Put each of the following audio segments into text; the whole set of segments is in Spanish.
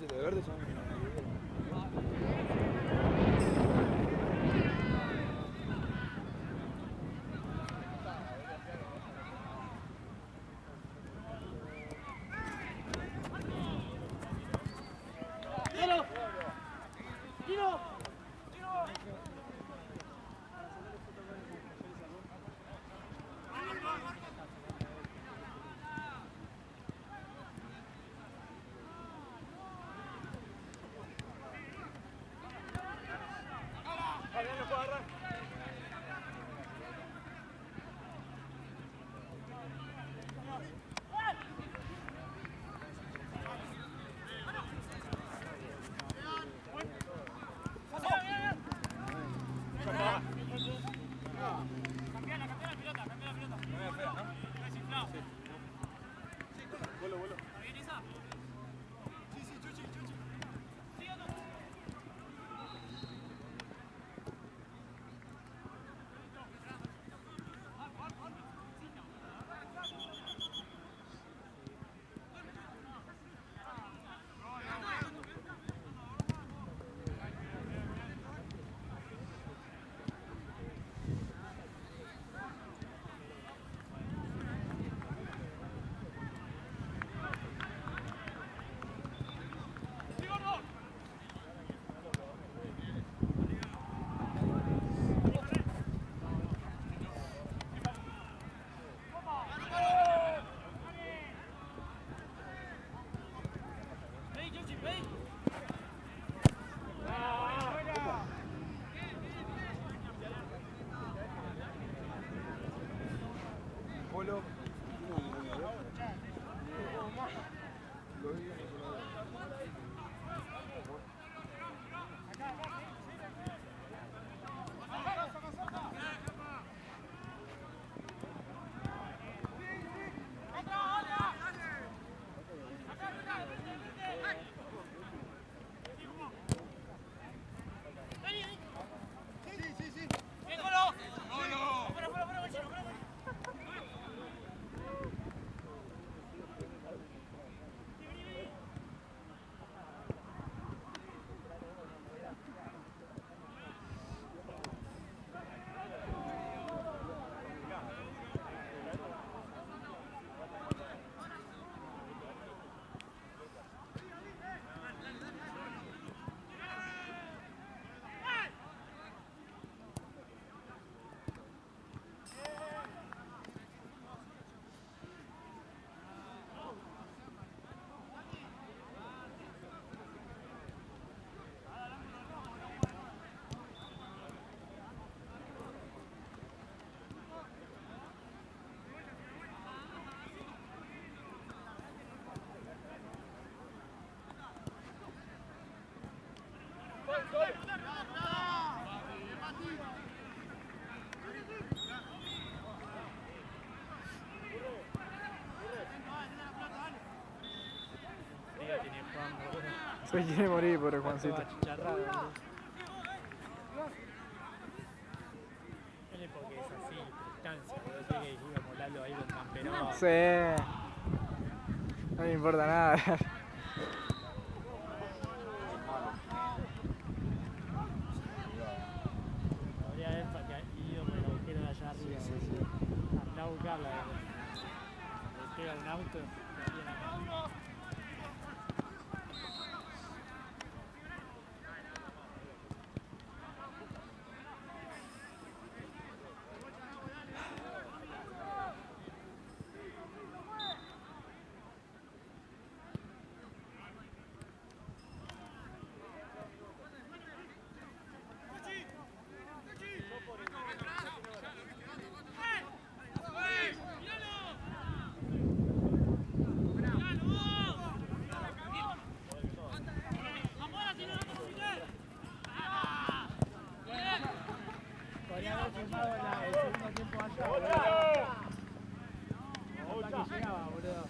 ese de verde son... Polo. Se quiere morir, pobre Juancito. Porque es así, distancia, no sé que iba molando ahí con campeón. Sí. No me importa nada. Podría haber ido por el agujero de allá arriba. Sí, sí, sí. Andá a buscarla. Le pega un auto. Podría haber firmado el segundo tiempo allá, boludo. Hasta que llegaba, boludo.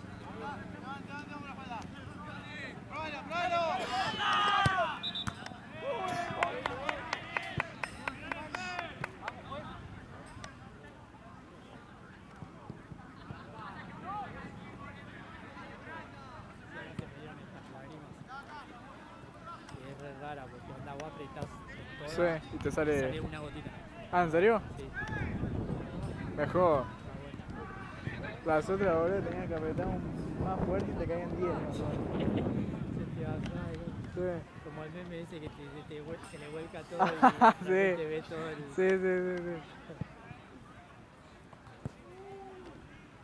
Se me dieron estas lágrimas. cola. Sí, y te Sale sale... una gotita. Ah, ¿en serio? Sí. Mejor. Está bueno. Las otras, boludo, tenías que apretar más fuerte y te caían 10. ¿No? Se te baja algo. Sí. Como el meme ese que se le vuelca todo y Sí. te ve todo el... Sí, sí, sí, sí.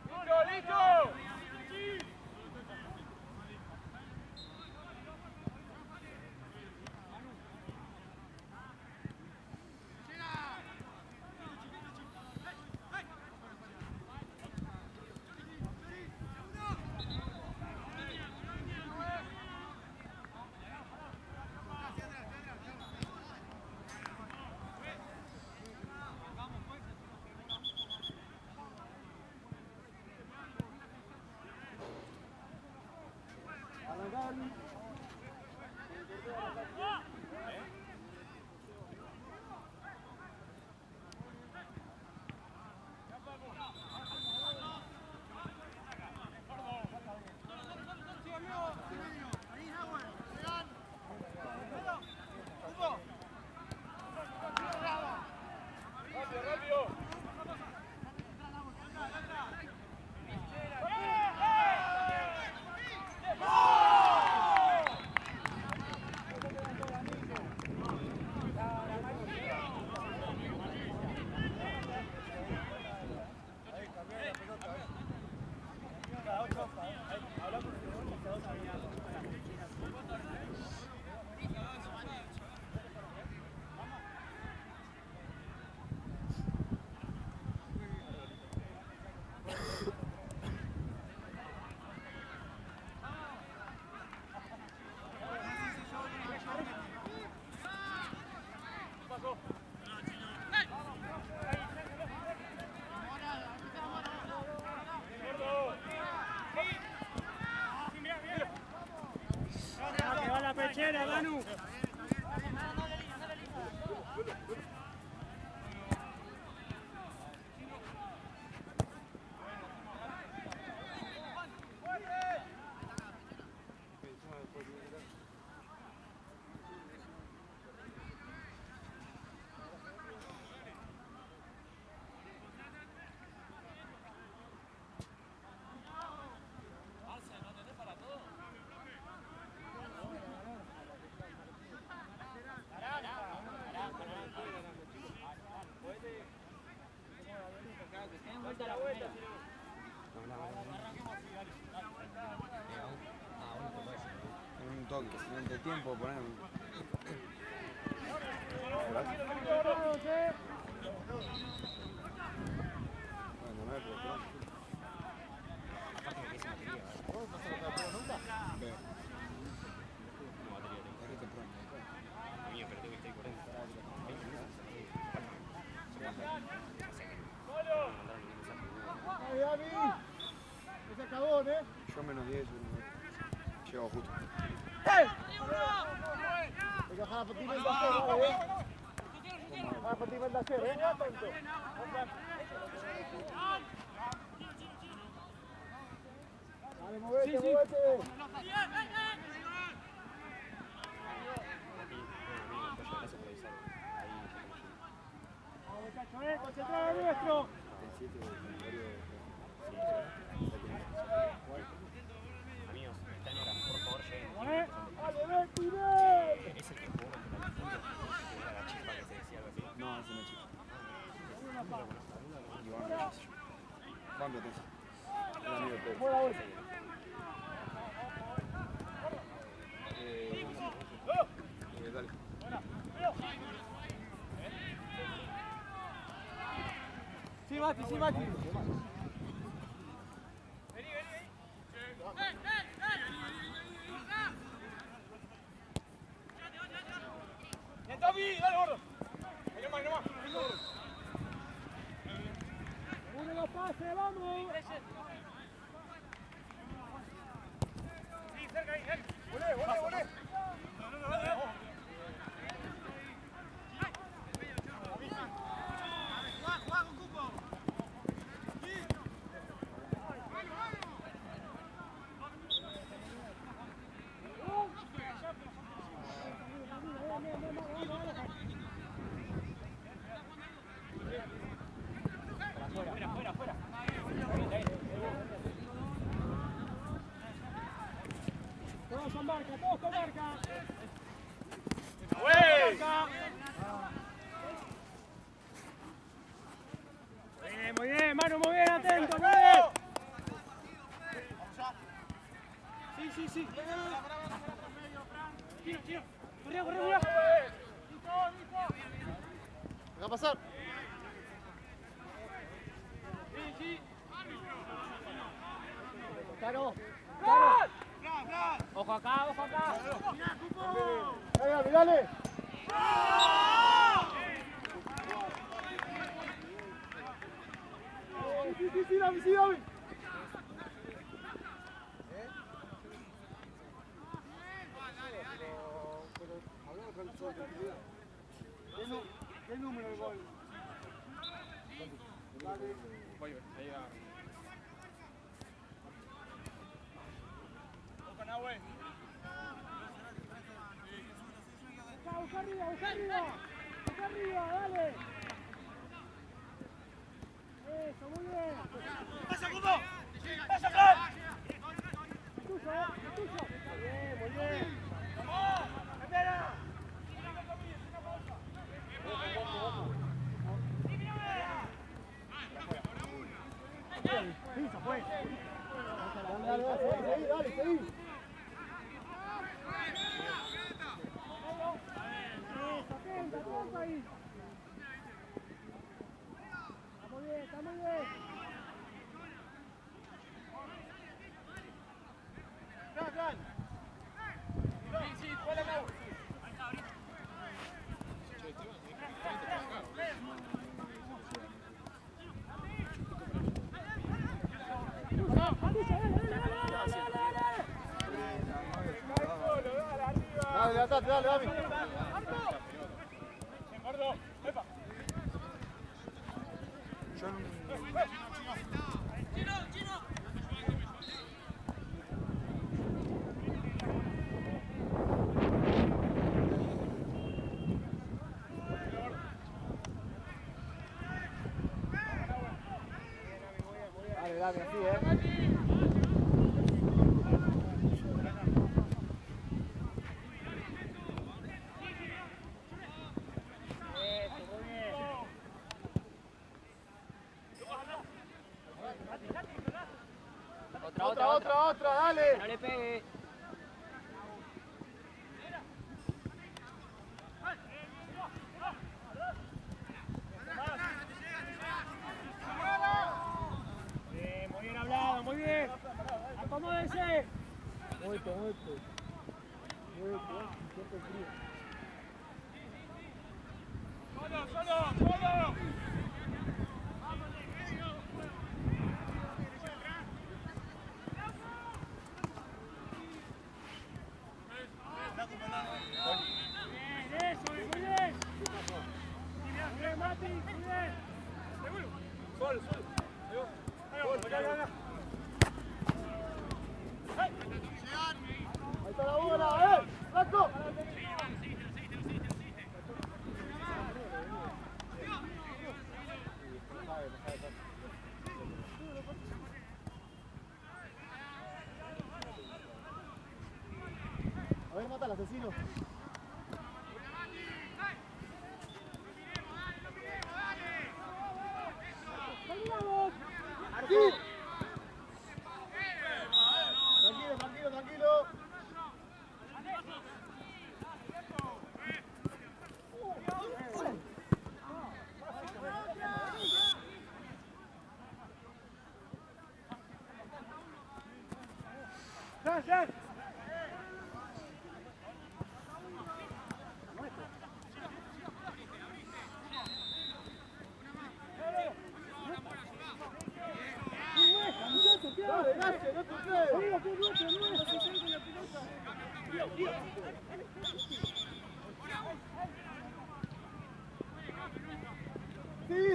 ¡Listo, listo! Pechera, Manu. Un toque, si no te tiempo, poner un... Bueno, no es por pronto. Se acabó, ¿eh? Yo menos 10, llego justo. Hay que bajar la patina del acero, ¿eh? Bajar la patina del acero, ¿eh? Dale, movete, movete. Vamos, muchachos, concentrado nuestro. Amigos, este año por favor lleguen. ¡Dale, ven, tiré! Es el que jugó contra la Argentina, que era la chispa que se decía algo así. No, ese no es chico. Iván Reyes. Juan Platense. Un amigo de Pedro. Buena vuelta. Dale. Sí, Mati, sí, Mati. Dale, gordo. Ahí nomás, nomás. Uno los pase, vamos. Sí, cerca ahí, volé, volé, volé. Juega con cupo. bien, Manu, muy bien, atento, muy bien. Sí. Tiro. Corre. Va a pasar. Sí. Caro. Ojo acá. Dale. Sí, David. ¿Qué número de gol? Voy, ahí va. Busca arriba, dale. Eso, muy bien. ¡Pasa, Cundo! ¡Pasa, Fran! Es tuyo. Muy bien. ¡Vamos! ¡Espera! Sí, se fue. Dale, seguí. Atento ahí. Está muy bien. Fran. Sí, ¿cuál es la Dale, David. Gordo, epa. Chino. Dale, así, Otra, dale. No le pegue. Muy bien hablado, muy bien. Acomódense. Muerto. Solo. Ahí está la bola, ¡Blanco! A ver, mata al asesino. ¡Aquí! Tranquilo. ¡Ya! Dale, gracias, no te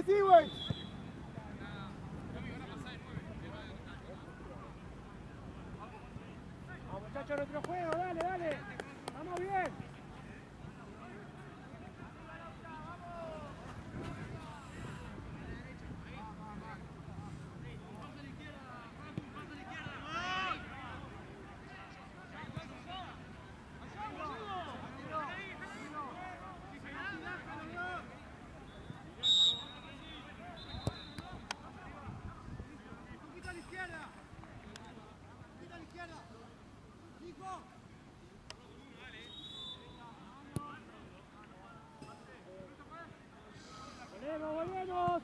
Sí, güey. Vamos, muchachos, nuestro juego, dale. Vamos bien. Volvemos, volvemos.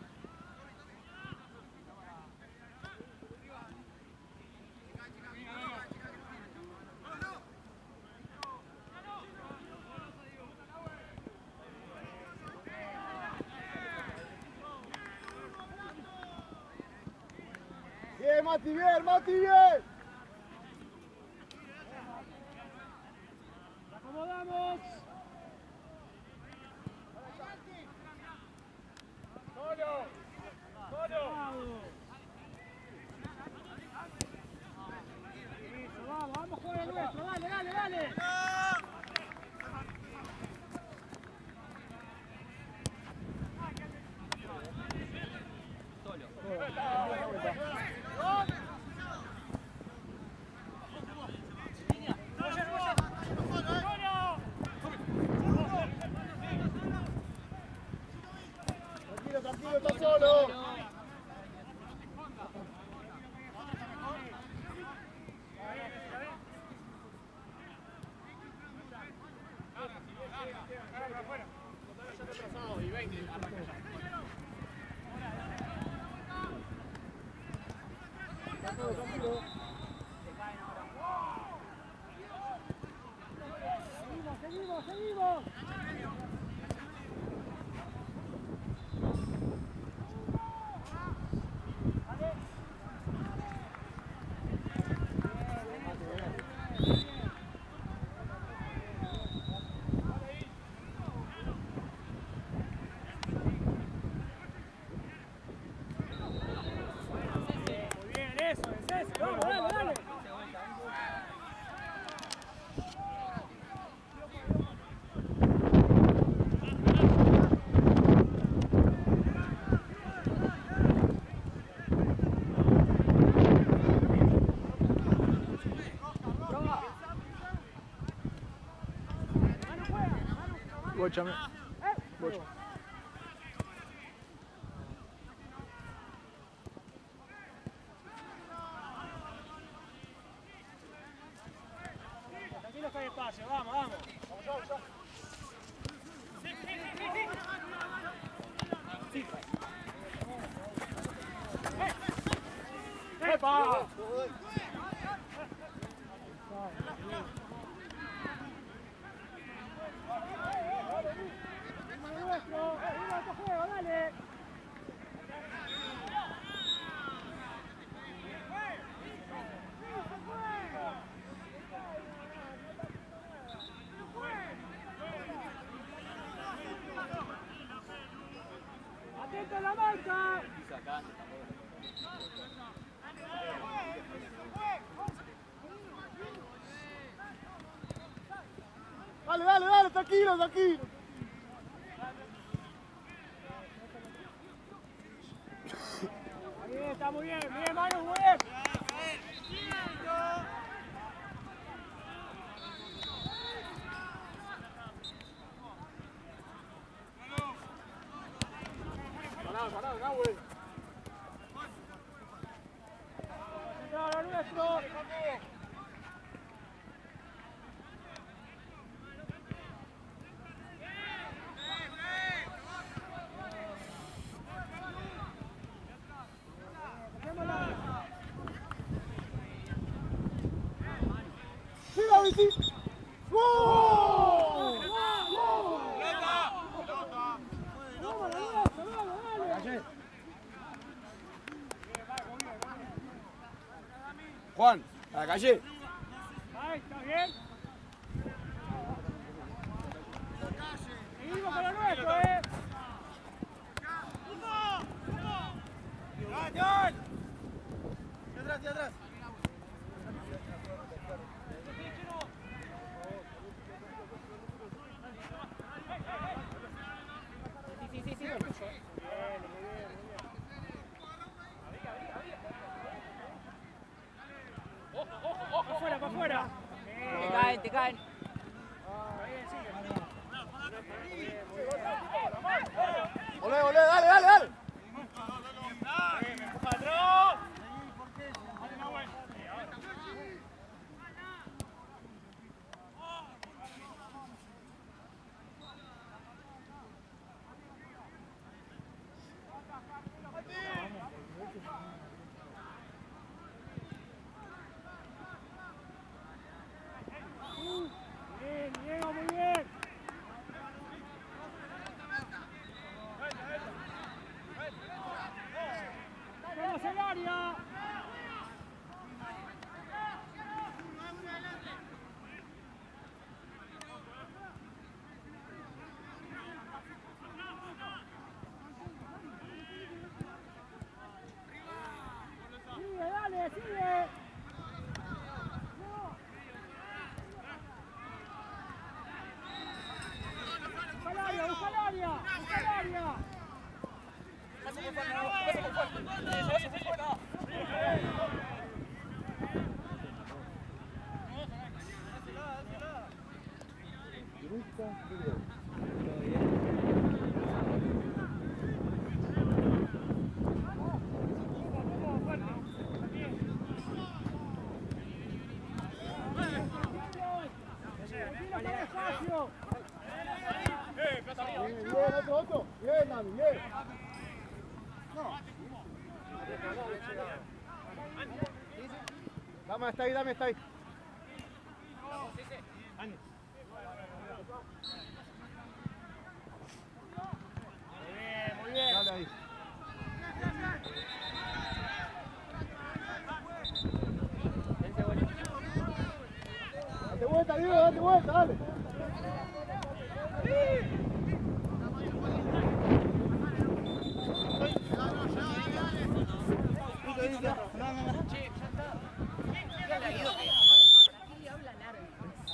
Bien, Mati, bien, Mati, bien. Acomodamos. Solo. Solo. Eso, vamos, vamos a jugar el nuestro. Dale, dale, dale. Tranquilo, tranquilo, está solo. Seguimos, seguimos. Muy bien, eso, es eso. Vamos, dale, dale. Bóchame. Bocha. Tranquilo que hay espacio, vamos, vamos. ¡Epa! Nuestro, otro juego, dale. Atento a la marca. Dale, dale, dale, tranquilo, tranquilo. Bien, está muy bien, bien, Manu, muy bien. Pará, güey. Central a nuestro. ¡Mira, Vici! ¡Gol! Juan, a la calle. Ahí, ¿está bien? Seguimos con lo nuestro, Atrás. Afuera, para afuera. Te caen. Olé, dale. Empuja atrás. Otro. Bien, Dani, bien. Dame, está ahí, dame, está ahí. Muy bien. Dale ahí. Date vuelta, Diego, date vuelta, dale.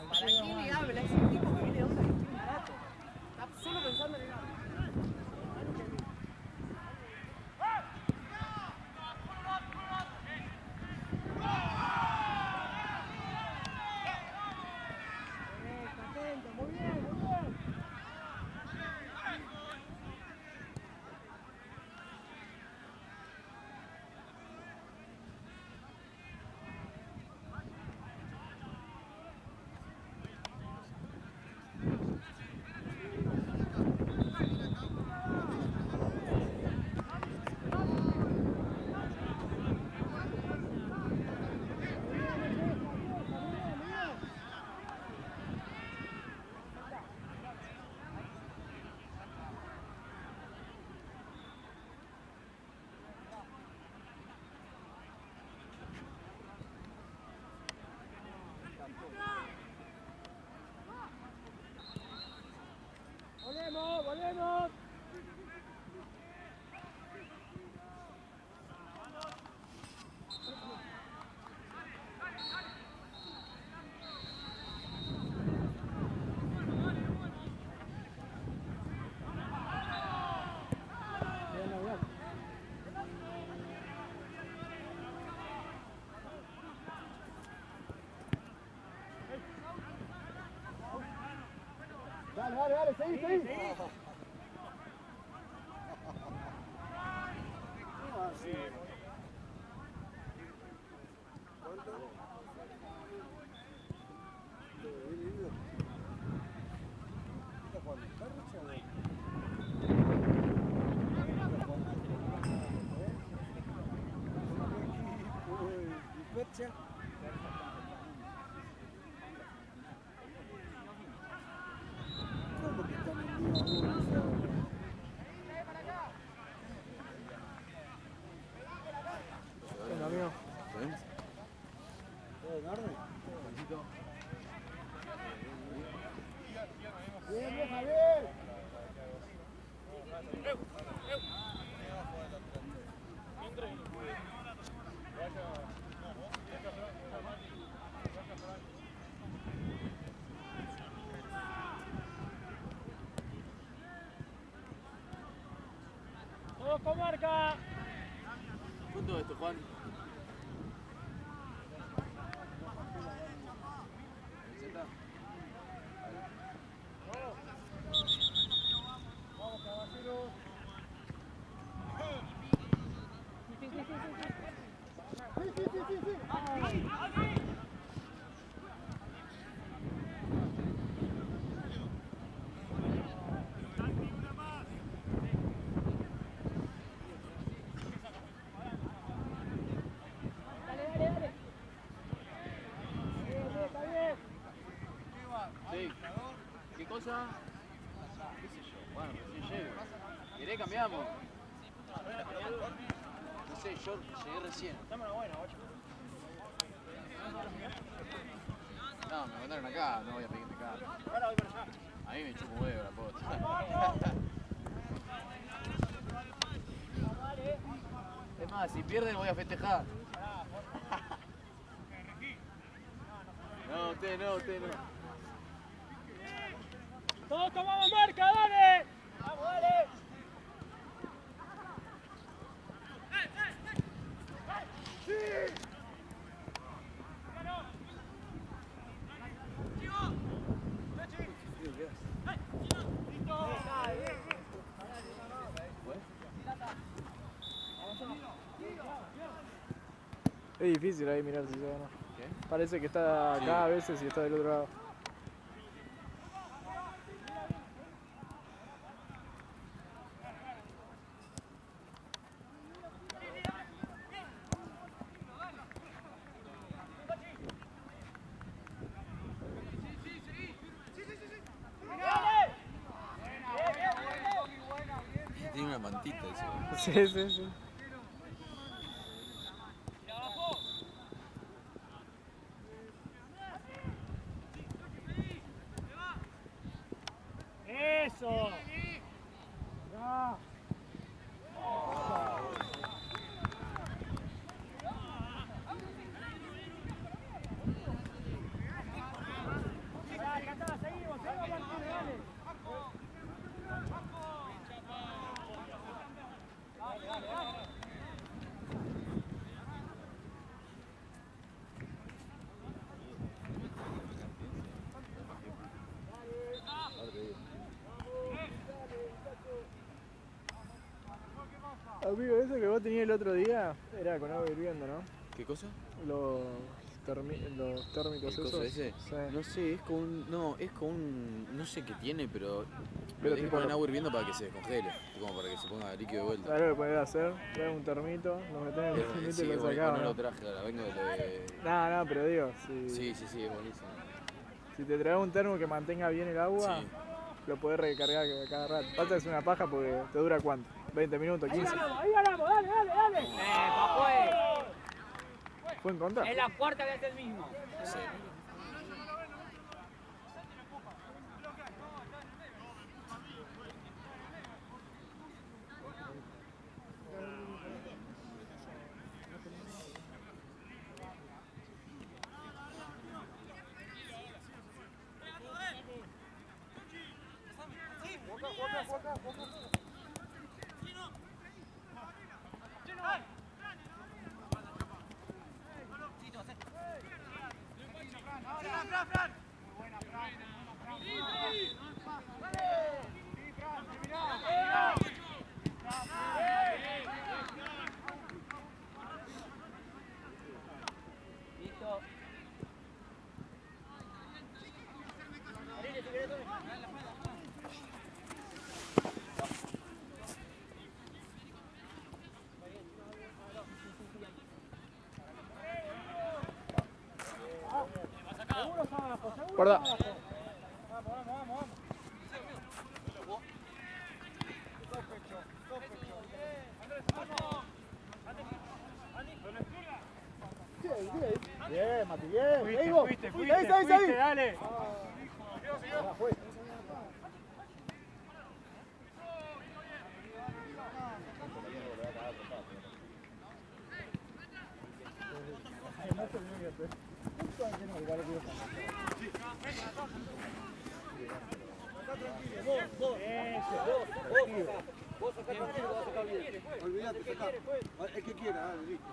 ¿Para quién le habla? Es un tipo que viene de onda que tiene un barato. Está solo pensando en el lado. Atento, muy bien, muy bien. Volvemos, volvemos. Dale, dale, dale, seguí, seguí. Venga, amigo. Bien, bien, Javier. Todos con marca. ¿Cuánto es esto, Juan? Vamos, caballeros. Sí. Dale, dale, dale. Bien, bien, está bien. Sí. ¿Qué cosa? ¿Qué sé yo? Bueno, recién llego. ¿Querés cambiamos? No sé, yo llegué recién. Dame una buena, guacho. No, me mandaron acá, no voy a pedirme acá. Ahora voy para allá. A mí me chupo huevo la posta. Es más, si pierden voy a festejar. No, usted no, usted no. Todos tomamos marca, dale. Vamos, dale. Es difícil ahí mirar si se va o no. ¿Qué? Parece que está acá Sí. a veces y está del otro lado. Tiene una mantita eso. Sí, sí, sí. ¡Eso! ¡Ya! Acá está, seguimos, Martínez, dale. Amigo, eso que vos tenías el otro día era con agua hirviendo, ¿no? ¿Qué cosa? Los térmicos ¿El coso esos. ese? Sí. No sé, es con un. No, es con un. No sé qué tiene, pero. Pero Lo tenés que tipo- poner en agua hirviendo para que se descongele. Como para que se ponga líquido de vuelta. ¿Sabes lo que podés hacer? Traes un termito, lo metés en el termito Sí, y lo bueno, sacás. no ¿no? lo traje, ahora vengo de. No, pero digo, Sí, sí, sí, es buenísimo. si te traes un termo que mantenga bien el agua, Sí. lo podés recargar cada rato. Pasa que es una paja porque te dura cuánto, 20 minutos, 15. Ahí ganamos, dale, dale, dale. Pues. ¿Fue en contra? Es la cuarta que hace el mismo. Sí. Listo. Seguro está abajo, seguro Guarda. está abajo. Bien, Mati, bien. Fuiste, Ahí. dale. Olvídate, sacá. El que quiera, dale, listo.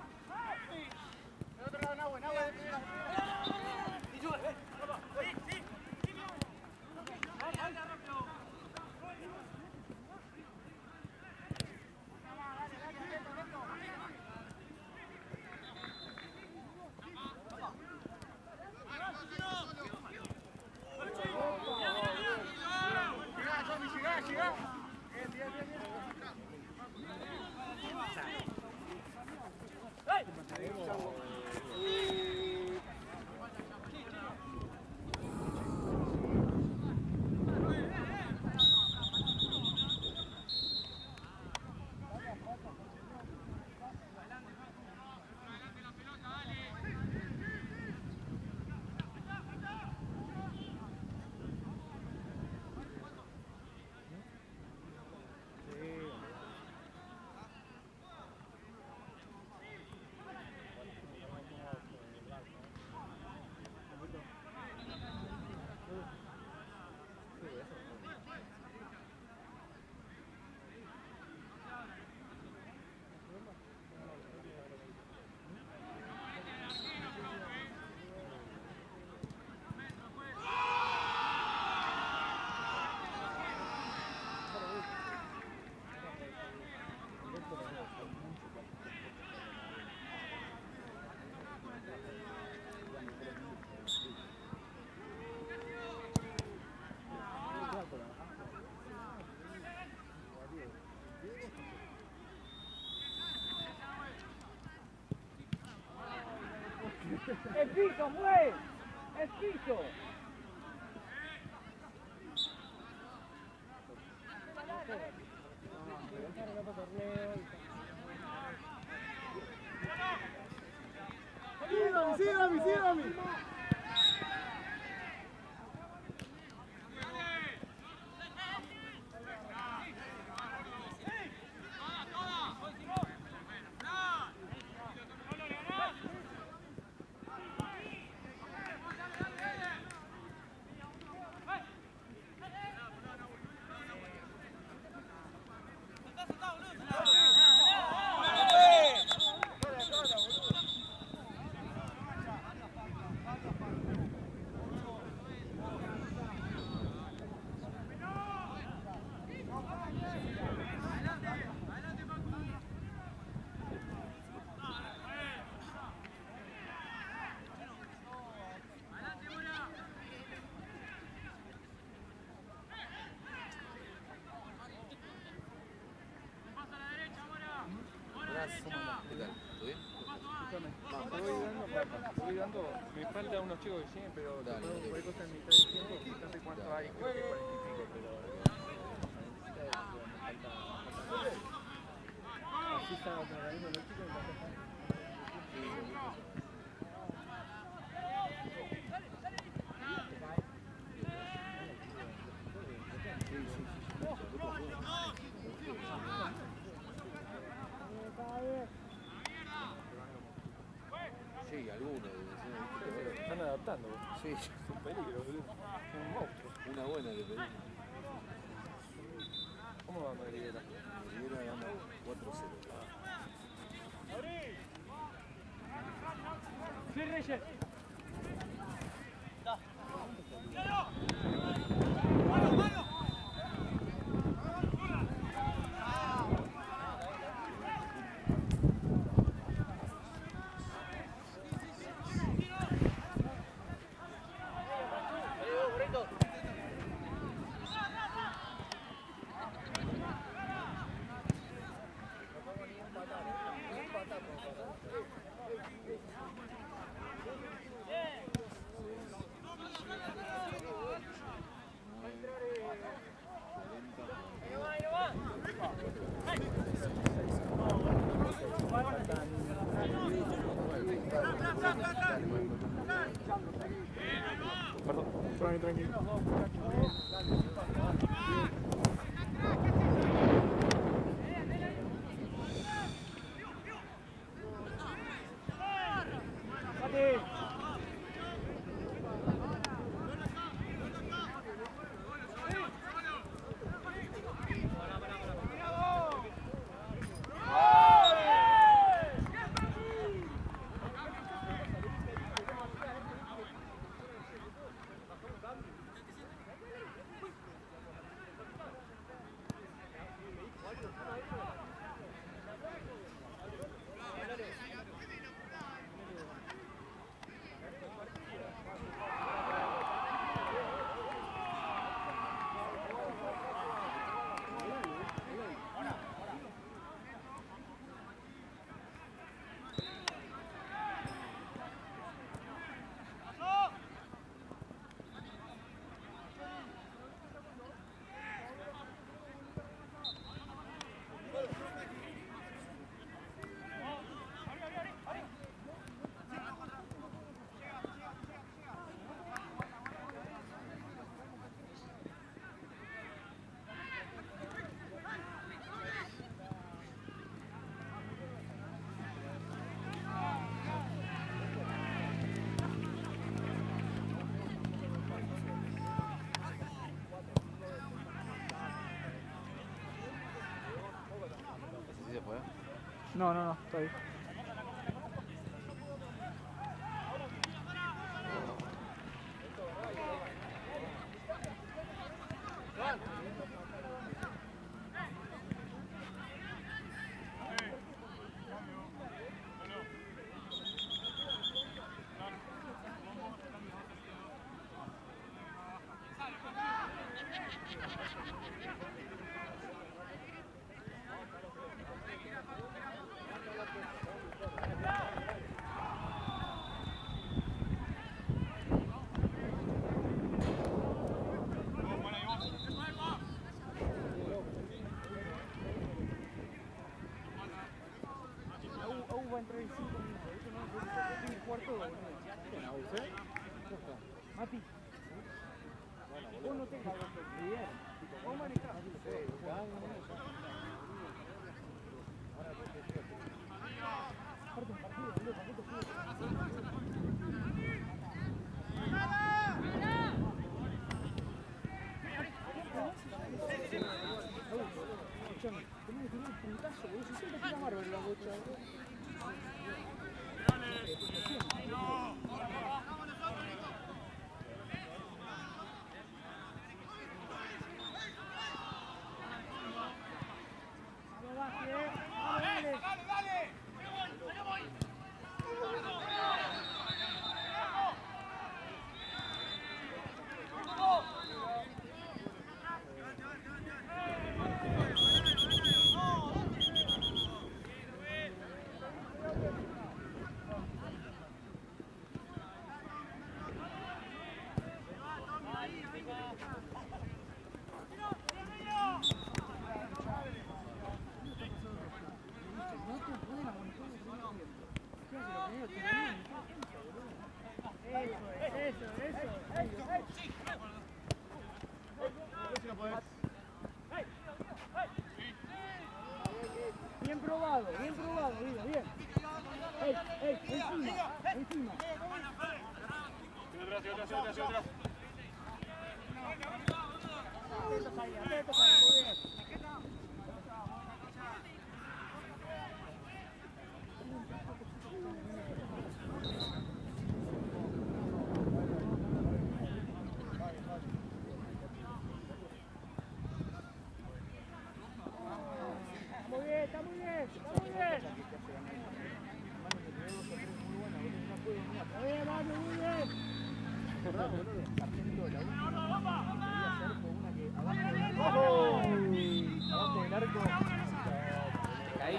¡El piso, mueve! ¡El piso! Sígame, sígame. Estoy dando, me faltan unos chicos que siguen, pero Dale, dale. cualquier cosa en mitad del tiempo, fíjate cuánto hay, creo que 40 y pico, pero Así estaba organizando los chicos y la cosa. Sí, algunos. están adaptando. Sí, Es un peligro, boludo. Son un monstruo. una buena le pedí. ¿Cómo va Madriguera? Rivera gana 4-0. ¡Sí, Reyes! Tranquilo. No, está ahí. puede entrar en 5 minutos. Eso no es un cuarto de boludo. Mati. Vos no tengas bien. Vos manejás. Aparte un partido, boludo, tampoco escuchame, tenés que tirar un puntazo, boludo. Si siempre tira bárbaro la bocha, boludo. Bien probado, Guido, bien. Encima. Atentos ahí, muy bien. Está muy bien. Muy bien. Abajo del arco. Ahí.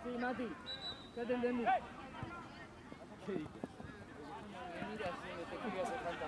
Sí, Mati, ya te entendí. ¿Qué dije? Mira, si te quería hacer falta.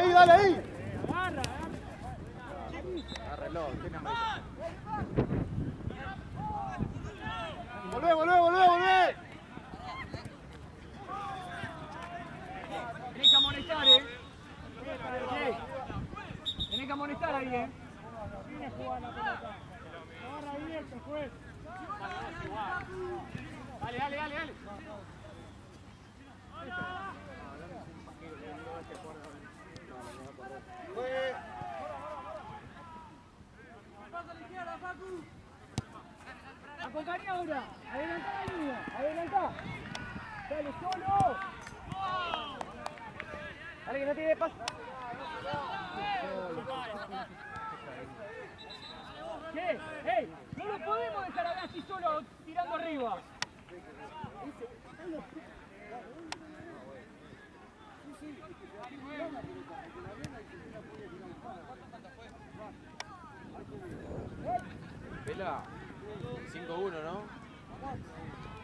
Dale ahí. Agárralo, tiene amarilla. Volvé. Tenés que amonestar, Tenés que amonestar ahí, Viene jugando la pelota. Agarra abierto, juez. Dale. Juegue. Acompañá ahora. Adelantá la línea. Adelantá. Dale, solo. Dale, que no tiene paso. ¿Qué? ¡Ey! No lo podemos dejar a Gassi solo tirando arriba. Vela. 5-1, ¿no?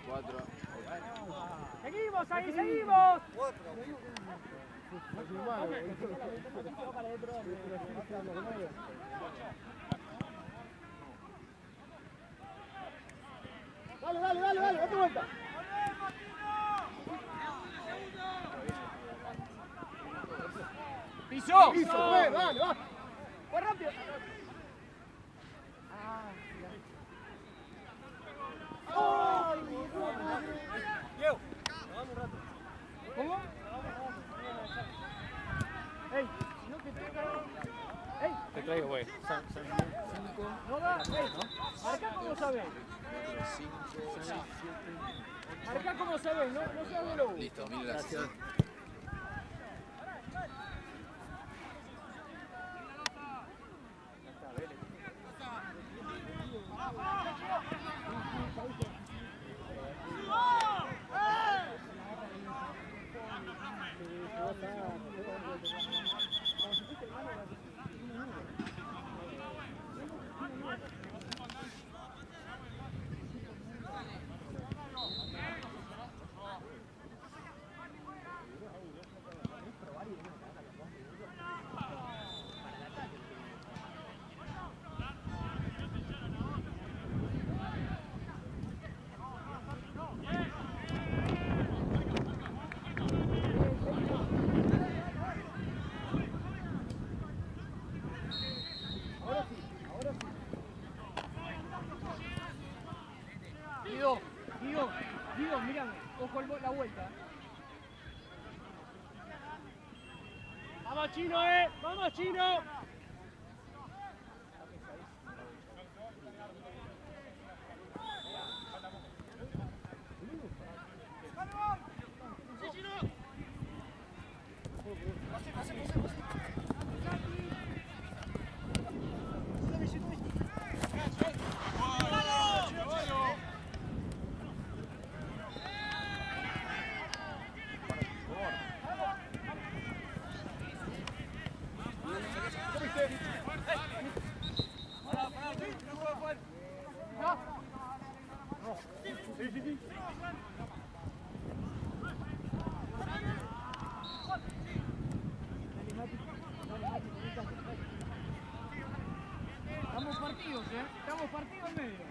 4. ¡Seguimos ahí, seguimos! Dale, dale, dale, dale, date vuelta. ¡Piso! Piso, dale, va. ¡Fue rápido! ¿Cómo? ¡Ey! No te toca. ¡Ey! Te traigo, güey. No da. ¡Ey! Marcá como sabés. 5, 6, 7. Marcá como sabés, no seas de lobo. Listo, mil gracias. Guido, mirame, ojo la vuelta. ¡Vamos, Chino, ¡Vamos, Chino! Estamos partidos, Estamos partidos en medio.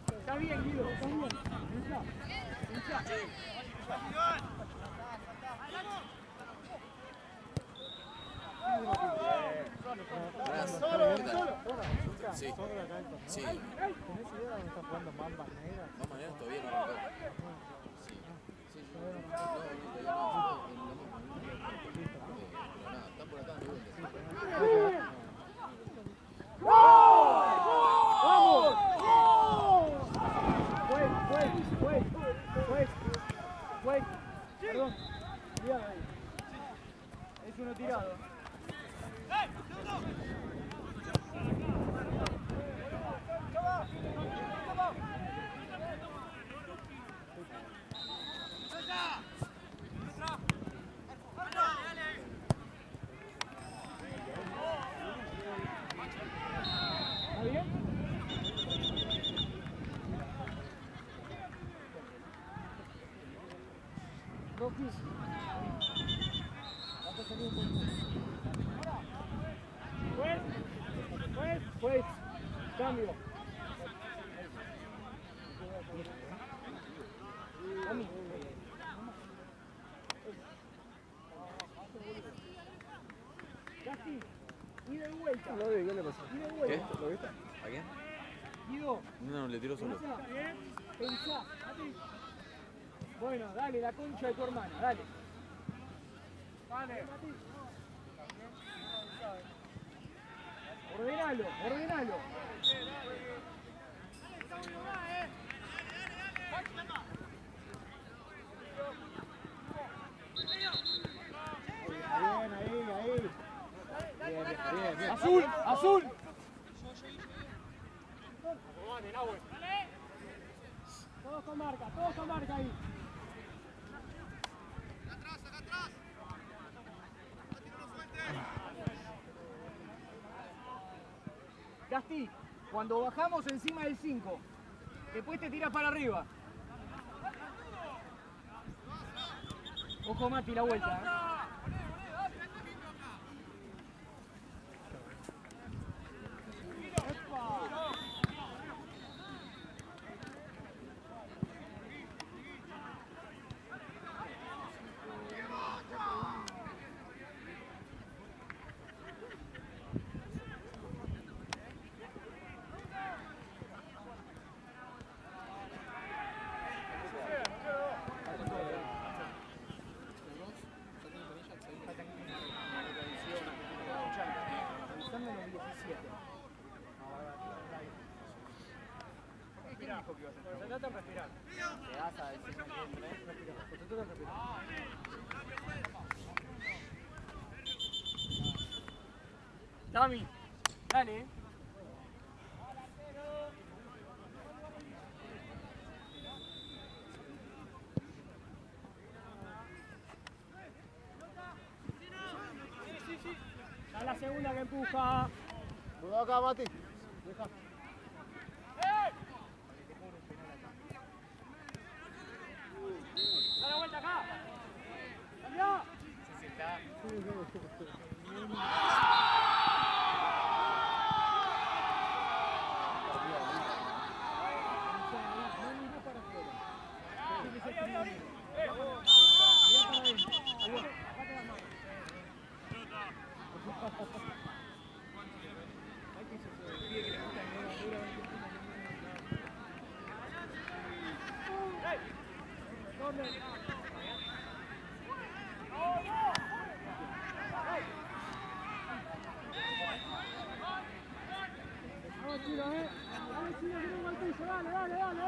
Está bien, Guido, está bien. Solo. Sí. Sí. ¿Tenés idea dónde está jugando Mamba Negra? Más maneras todavía no arrancó. Sí. Sí. No, todavía no. Pero nada, están por acá dando vueltas. ¡Vamos! Wait. Perdón. Cuidado ahí. Es uno tirado. ¿Está bien? Rocky. Vas a salir un poquito. Pues. Cambio. Casi. Ida y vuelta. Lo vi, ¿qué le pasó? ¿Qué? ¿Lo viste? ¿A quién? Guido, No, le tiró solo. pensá. Bueno, dale, la concha de tu hermana, dale. Vale. Ordenalo, ordenalo. Bien, ahí. Bien. Azul, azul. Todos con marca ahí. Gasti, cuando bajamos encima del 5, después te tiras para arriba. Ojo Mati, la vuelta. Tami, dale. A la segunda que empuja. Cuidado acá, Mati. Da la vuelta acá. ¡Cambia!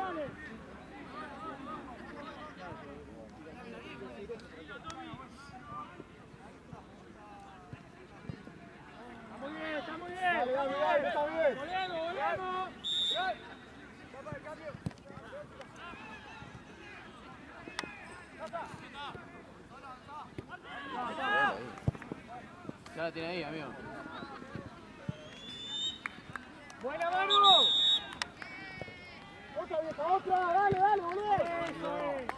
Dale. Está muy bien. Dale, está bien. Volvemos. Ya la tiene ahí, amigo. Buena mano. Otra, vieja, otra. Dale, volvé. Eso es.